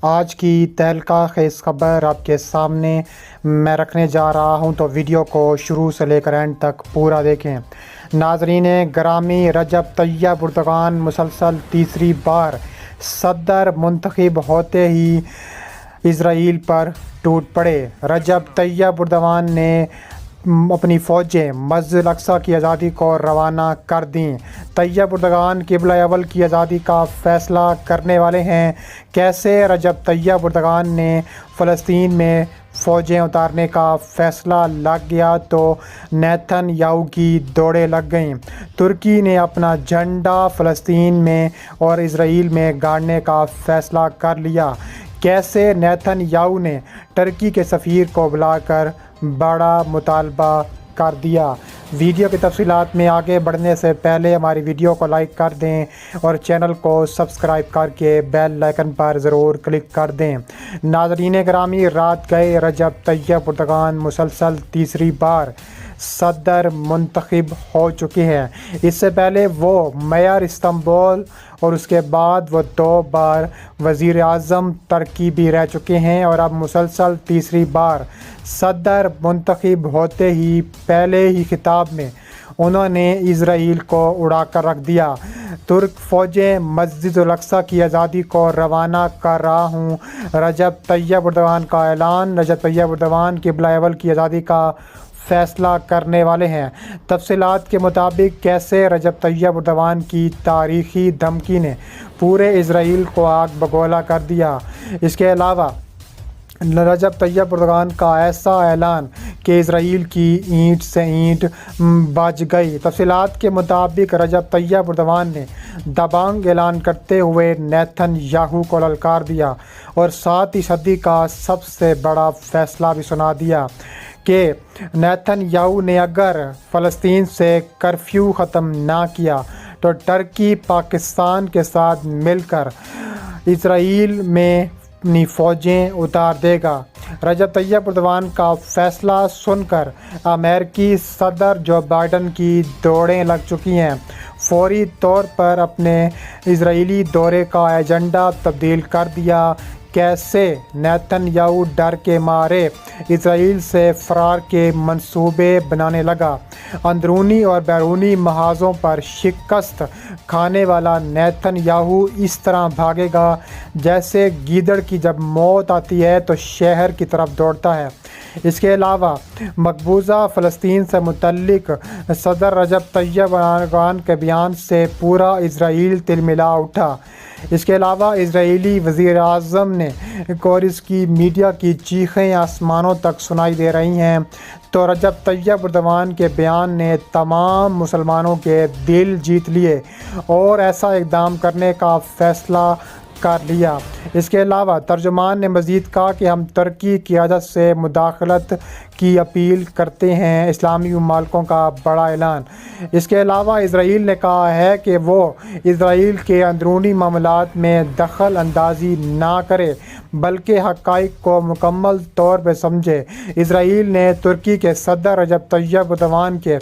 آج کی تہلکہ خیز خبر آپ کے سامنے میں رکھنے جا رہا ہوں، تو ویڈیو کو شروع سے لے کر اینڈ تک پورا دیکھیں۔ ناظرین گرامی، رجب طیب اردوغان مسلسل تیسری بار صدر منتخب ہوتے ہی اسرائیل پر ٹوٹ پڑے۔ رجب طیب اردوغان نے اپنی فوجیں مسجد الاقصیٰ کی آزادی کو روانہ کر دیں۔ طیب اردوغان قبلہ اول کی آزادی کا فیصلہ کرنے والے ہیں۔ کیسے رجب طیب اردوغان نے فلسطین میں فوجیں اتارنے کا فیصلہ لگ گیا تو نیتن یاہو کی دوڑیں لگ گئیں۔ ترکی نے اپنا جھنڈا فلسطین میں اور اسرائیل میں گاڑنے کا فیصلہ کر لیا۔ کیسے نیتن یاہو نے ترکی کے سفیر کو بلا کر بڑا مطالبہ کر دیا۔ ویڈیو کی تفصیلات میں آگے بڑھنے سے پہلے ہماری ویڈیو کو لائک کر دیں اور چینل کو سبسکرائب کر کے بیل آئیکن پر ضرور کلک کر دیں۔ ناظرین گرامی، رات گئے رجب طیب اردوغان مسلسل تیسری بار صدر منتخب ہو چکے ہیں۔ اس سے پہلے وہ میئر استنبول اور اس کے بعد وہ 2 بار وزیر اعظم ترکی بھی رہ چکے ہیں، اور اب مسلسل تیسری بار صدر منتخب ہوتے ہی پہلے ہی خطاب میں انہوں نے اسرائیل کو اڑا کر رکھ دیا۔ ترک فوجیں مسجد الاقصیٰ کی آزادی کو روانہ کر رہا ہوں، رجب طیب اردوغان کا اعلان۔ رجب طیب اردوغان قبلہ اول کی آزادی کا فیصلہ کرنے والے ہیں۔ تفصیلات کے مطابق کیسے رجب طیب اردوغان کی تاریخی دھمکی نے پورے اسرائیل کو آگ بگولا کر دیا۔ اس کے علاوہ رجب طیب اردوغان کا ایسا اعلان کہ اسرائیل کی اینٹ سے اینٹ بج گئی۔ تفصیلات کے مطابق رجب طیب اردوغان نے دبنگ اعلان کرتے ہوئے نیتن یاہو کو للکار دیا اور 7 صدی کا سب سے بڑا فیصلہ بھی سنا دیا کہ نیتن یاہو نے اگر فلسطین سے کرفیو ختم نہ کیا تو ترکی پاکستان کے ساتھ مل کر اسرائیل میں اپنی فوجیں اتار دے گا۔ رجب طیب اردوغان کا فیصلہ سن کر امریکی صدر جو بائیڈن کی دوڑیں لگ چکی ہیں۔ فوری طور پر اپنے اسرائیلی دورے کا ایجنڈا تبدیل کر دیا۔ کیسے نیتن یاہو ڈر کے مارے اسرائیل سے فرار کے منصوبے بنانے لگا۔ اندرونی اور بیرونی محاذوں پر شکست کھانے والا نیتن یاہو اس طرح بھاگے گا جیسے گیدڑ کی جب موت آتی ہے تو شہر کی طرف دوڑتا ہے۔ اس کے علاوہ مقبوضہ فلسطین سے متعلق صدر رجب طیب اردوغان کے بیان سے پورا اسرائیل تلملا اٹھا۔ اس کے علاوہ اسرائیلی وزیر اعظم نے اور اس کی میڈیا کی چیخیں آسمانوں تک سنائی دے رہی ہیں، تو رجب طیب اردوغان کے بیان نے تمام مسلمانوں کے دل جیت لیے اور ایسا اقدام کرنے کا فیصلہ کر لیا۔ اس کے علاوہ ترجمان نے مزید کہا کہ ہم ترکی کی قیادت سے مداخلت کی اپیل کرتے ہیں۔ اسلامی ممالکوں کا بڑا اعلان۔ اس کے علاوہ اسرائیل نے کہا ہے کہ وہ اسرائیل کے اندرونی معاملات میں دخل اندازی نہ کرے بلکہ حقائق کو مکمل طور پر سمجھے۔ اسرائیل نے ترکی کے صدر رجب طیب اردوغان کے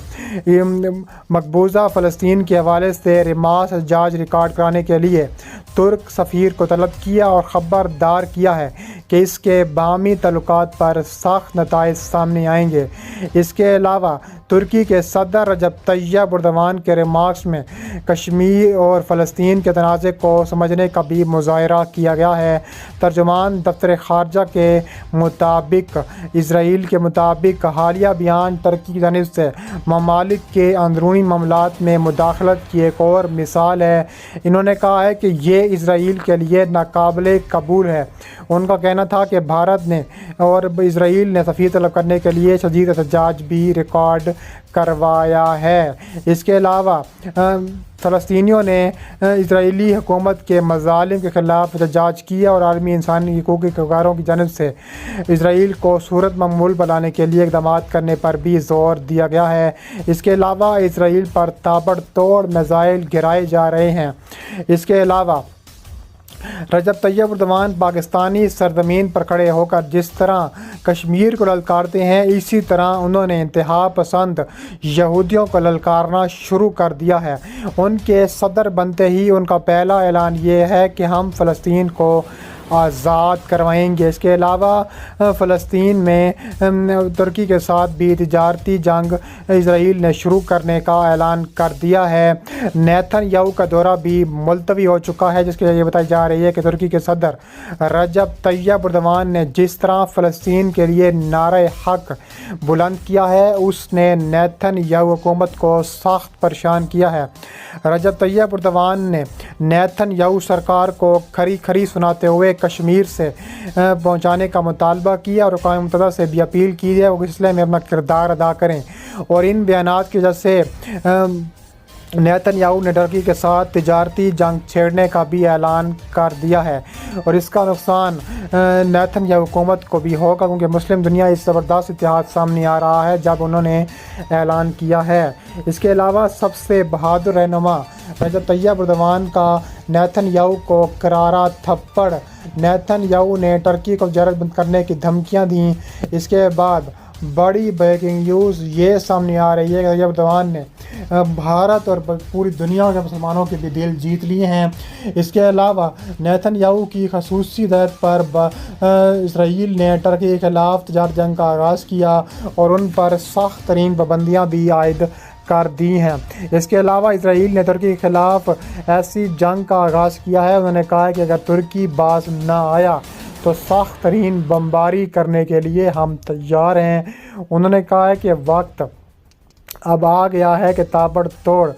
مقبوضہ فلسطین کے حوالے سے ریماس احتجاج ریکارڈ کرانے کے لیے ترک سفیر کو طلب کیا اور خبردار کیا ہے کہ اس کے باہمی تعلقات پر سخت نتائج سامنے آئیں گے۔ اس کے علاوہ ترکی کے صدر رجب طیب اردوغان کے ریمارکس میں کشمیر اور فلسطین کے تنازع کو سمجھنے کا بھی مظاہرہ کیا گیا ہے۔ ترجمان دفتر خارجہ کے مطابق اسرائیل کے مطابق حالیہ بیان ترکی کی جانب سے ممالک کے اندرونی معاملات میں مداخلت کی ایک اور مثال ہے۔ انہوں نے کہا ہے کہ یہ اسرائیل کے لیے ناقابل قبول ہے۔ ان کا کہنا تھا کہ بھارت نے اور اسرائیل نے سفیر طلب کرنے کے لیے شدید احتجاج بھی ریکارڈ کروایا ہے۔ اس کے علاوہ فلسطینیوں نے اسرائیلی حکومت کے مظالم کے خلاف احتجاج کیا اور عالمی انسانی حقوق کے کارکنوں کی جانب سے اسرائیل کو صورت معمول پر لانے کے لیے اقدامات کرنے پر بھی زور دیا گیا ہے۔ اس کے علاوہ اسرائیل پر تابڑ توڑ میزائل گرائے جا رہے ہیں۔ اس کے علاوہ رجب طیب اردوغان پاکستانی سرزمین پر کھڑے ہو کر جس طرح کشمیر کو للکارتے ہیں، اسی طرح انہوں نے انتہا پسند یہودیوں کو للکارنا شروع کر دیا ہے۔ ان کے صدر بنتے ہی ان کا پہلا اعلان یہ ہے کہ ہم فلسطین کو آزاد کروائیں گے۔ اس کے علاوہ فلسطین میں ترکی کے ساتھ بھی تجارتی جنگ اسرائیل نے شروع کرنے کا اعلان کر دیا ہے۔ نیتن یاہو کا دورہ بھی ملتوی ہو چکا ہے، جس کی وجہ یہ بتائی جا رہی ہے کہ ترکی کے صدر رجب طیب ایردوان نے جس طرح فلسطین کے لیے نعرہ حق بلند کیا ہے، اس نے نیتن یاہو حکومت کو سخت پریشان کیا ہے۔ رجب طیب ایردوان نے نیتن یاہو سرکار کو کھری کھری سناتے ہوئے کشمیر سے پہنچانے کا مطالبہ کیا اور اقوام متحدہ سے بھی اپیل کی ہے وہ اس سلسلے میں اپنا کردار ادا کریں، اور ان بیانات کی وجہ سے نیتن یاہو نے ترکی کے ساتھ تجارتی جنگ چھیڑنے کا بھی اعلان کر دیا ہے، اور اس کا نقصان نیتن یاہو حکومت کو بھی ہوگا، کیونکہ مسلم دنیا اس زبردست اتحاد سامنے آ رہا ہے جب انہوں نے اعلان کیا ہے۔ اس کے علاوہ سب سے بہادر رہنما رجب طیب ایردوان کا نیتن یاہو کو کرارا تھپڑ۔ نیتن یاہو نے ترکی کو تجارت بند کرنے کی دھمکیاں دیں۔ اس کے بعد بڑی بریکنگ نیوز یہ سامنے آ رہی ہے کہ طیب ایردوان نے بھارت اور پوری دنیا کے مسلمانوں کے بھی دل جیت لیے ہیں۔ اس کے علاوہ نیتن یاہو کی خصوصی ہدایت پر اسرائیل نے ترکی کے خلاف تجارتی جنگ کا آغاز کیا اور ان پر سخت ترین پابندیاں بھی عائد کر دی ہیں۔ اس کے علاوہ اسرائیل نے ترکی کے خلاف ایسی جنگ کا آغاز کیا ہے، انہوں نے کہا ہے کہ اگر ترکی باز نہ آیا تو سخت ترین بمباری کرنے کے لیے ہم تیار ہیں۔ انہوں نے کہا ہے کہ وقت اب آ گیا ہے کہ تابڑ توڑ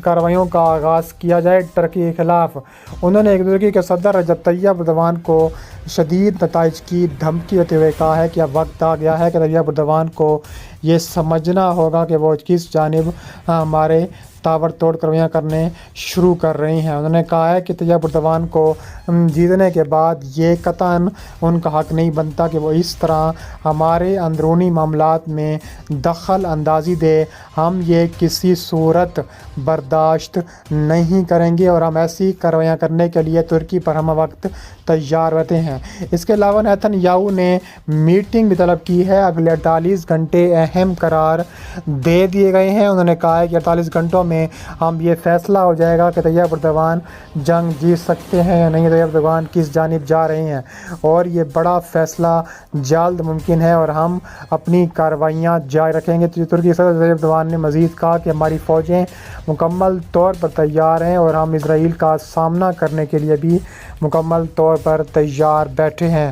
کارروائیوں کا آغاز کیا جائے ترکی کے خلاف۔ انہوں نے ترکی کے صدر رجب طیب ایردوان کو شدید نتائج کی دھمکی دیتے ہوئے کہا ہے کہ اب وقت آ گیا ہے کہ طیب ایردوان کو یہ سمجھنا ہوگا کہ وہ کس جانب ہمارے تابڑ توڑ کارروائیاں کرنے شروع کر رہی ہیں۔ انہوں نے کہا ہے کہ طیب ایردوان کو جیتنے کے بعد یہ قطعاً ان کا حق نہیں بنتا کہ وہ اس طرح ہمارے اندرونی معاملات میں دخل اندازی دے۔ ہم یہ کسی صورت برداشت نہیں کریں گے اور ہم ایسی کارروائیاں کرنے کے لیے ترکی پر ہم وقت تیار رہتے ہیں۔ اس کے علاوہ نیتن یاہو نے میٹنگ بھی طلب کی ہے۔ اگلے 48 گھنٹے اہم قرار دے دیے گئے ہیں۔ انہوں نے کہا ہے کہ 48 گھنٹوں میں ہم یہ فیصلہ ہو جائے گا کہ طیب ایردوان جنگ جیت سکتے ہیں یا نہیں، طیب ایردوان کس جانب جا رہے ہیں، اور یہ بڑا فیصلہ جلد ممکن ہے اور ہم اپنی کارروائیاں جاری رکھیں گے۔ ترکی صدر طیب ایردوان نے مزید کہا کہ ہماری فوجیں مکمل طور پر تیار ہیں اور ہم اسرائیل کا سامنا کرنے کے لیے بھی مکمل طور پر تیار بیٹھے ہیں۔